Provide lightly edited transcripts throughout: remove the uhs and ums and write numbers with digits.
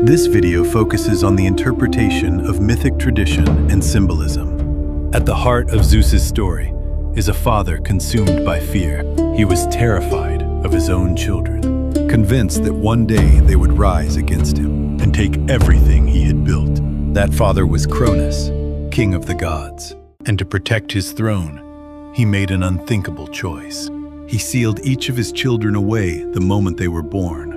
This video focuses on the interpretation of mythic tradition and symbolism. At the heart of Zeus's story is a father consumed by fear. He was terrified of his own children, convinced that one day they would rise against him and take everything he had built. That father was Cronus, king of the gods, and to protect his throne, he made an unthinkable choice. He sealed each of his children away the moment they were born,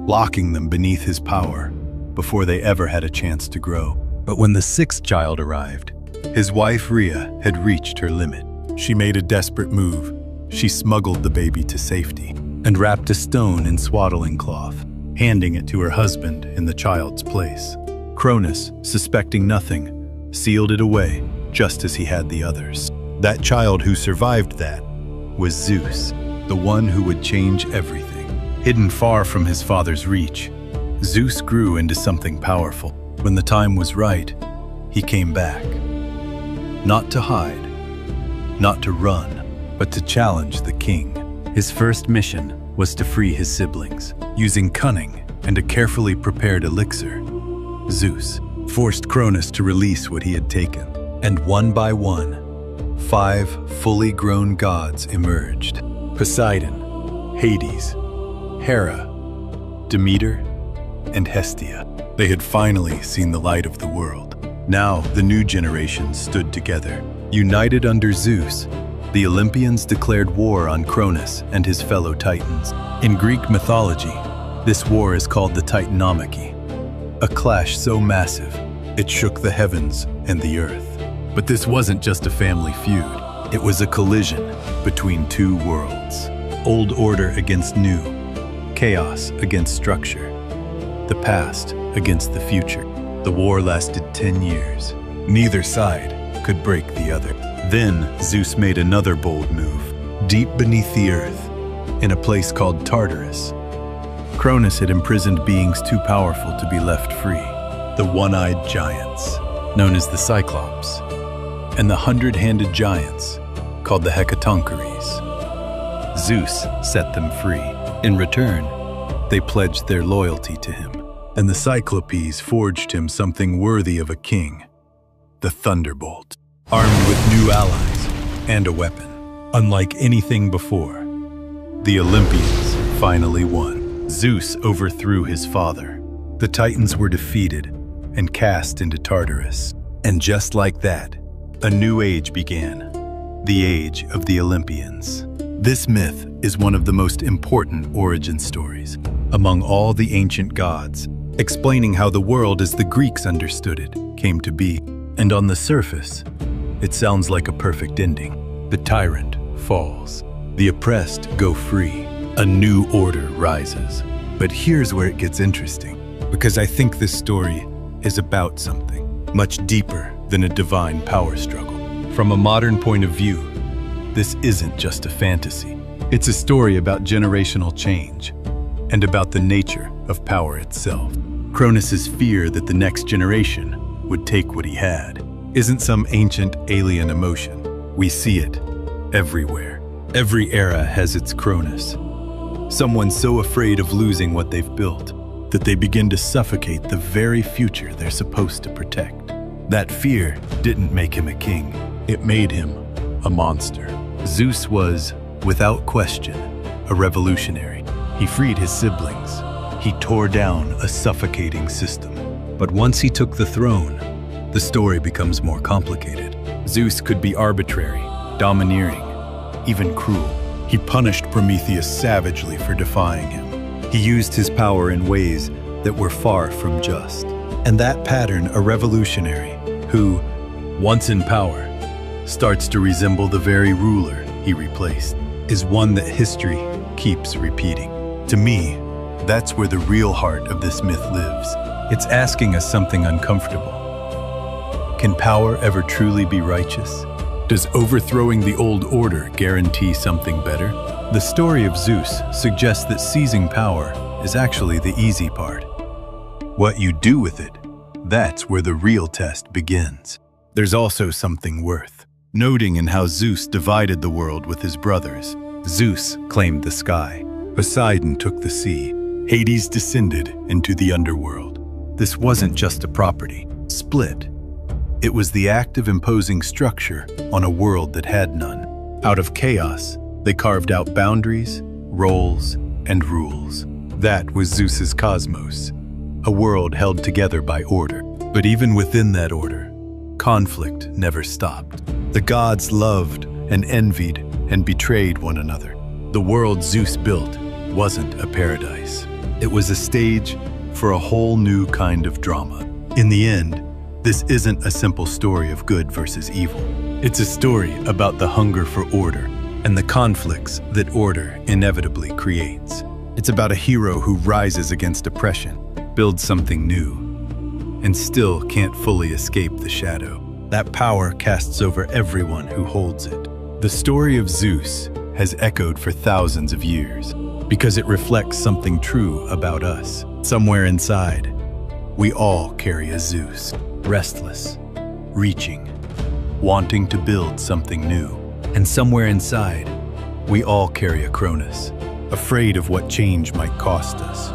locking them beneath his power before they ever had a chance to grow. But when the sixth child arrived, his wife Rhea had reached her limit. She made a desperate move. She smuggled the baby to safety and wrapped a stone in swaddling cloth, handing it to her husband in the child's place. Cronus, suspecting nothing, sealed it away just as he had the others. That child who survived that was Zeus, the one who would change everything. Hidden far from his father's reach, Zeus grew into something powerful. When the time was right, he came back. Not to hide, not to run, but to challenge the king. His first mission was to free his siblings. Using cunning and a carefully prepared elixir, Zeus forced Cronus to release what he had taken. And one by one, 5 fully grown gods emerged. Poseidon, Hades, Hera, Demeter, and Hestia. They had finally seen the light of the world. Now the new generation stood together. United under Zeus, the Olympians declared war on Cronus and his fellow Titans. In Greek mythology, this war is called the Titanomachy, a clash so massive it shook the heavens and the earth. But this wasn't just a family feud. It was a collision between two worlds. Old order against new, chaos against structure, the past against the future. The war lasted 10 years. Neither side could break the other. Then Zeus made another bold move. Deep beneath the earth, in a place called Tartarus, Cronus had imprisoned beings too powerful to be left free. The one-eyed giants, known as the Cyclopes, and the 100-handed giants, called the Hecatoncheires. Zeus set them free. In return, they pledged their loyalty to him, and the Cyclopes forged him something worthy of a king, the Thunderbolt. Armed with new allies and a weapon, unlike anything before, the Olympians finally won. Zeus overthrew his father. The Titans were defeated and cast into Tartarus. And just like that, a new age began, the age of the Olympians. This myth is one of the most important origin stories among all the ancient gods, explaining how the world as the Greeks understood it came to be. And on the surface, it sounds like a perfect ending. The tyrant falls, the oppressed go free, a new order rises. But here's where it gets interesting, because I think this story is about something much deeper than a divine power struggle. From a modern point of view, this isn't just a fantasy. It's a story about generational change and about the nature of power itself. Cronus's fear that the next generation would take what he had isn't some ancient alien emotion. We see it everywhere. Every era has its Cronus. Someone so afraid of losing what they've built that they begin to suffocate the very future they're supposed to protect. That fear didn't make him a king. It made him a monster. Zeus was, without question, a revolutionary. He freed his siblings. He tore down a suffocating system. But once he took the throne, the story becomes more complicated. Zeus could be arbitrary, domineering, even cruel. He punished Prometheus savagely for defying him. He used his power in ways that were far from just. And that pattern, a revolutionary who, once in power, starts to resemble the very ruler he replaced, is one that history keeps repeating. To me, that's where the real heart of this myth lives. It's asking us something uncomfortable. Can power ever truly be righteous? Does overthrowing the old order guarantee something better? The story of Zeus suggests that seizing power is actually the easy part. What you do with it, that's where the real test begins. There's also something worth noting in how Zeus divided the world with his brothers. Zeus claimed the sky, Poseidon took the sea, Hades descended into the underworld, This wasn't just a property split. It was the act of imposing structure on a world that had none. Out of chaos, they carved out boundaries, roles, and rules. That was Zeus's cosmos, a world held together by order. But even within that order, conflict never stopped. The gods loved and envied and betrayed one another. The world Zeus built wasn't a paradise. It was a stage for a whole new kind of drama. In the end, this isn't a simple story of good versus evil. It's a story about the hunger for order and the conflicts that order inevitably creates. It's about a hero who rises against oppression, builds something new, and still can't fully escape the shadow. That power casts over everyone who holds it. The story of Zeus has echoed for thousands of years because it reflects something true about us. Somewhere inside, we all carry a Zeus, restless, reaching, wanting to build something new. And somewhere inside, we all carry a Cronus, afraid of what change might cost us.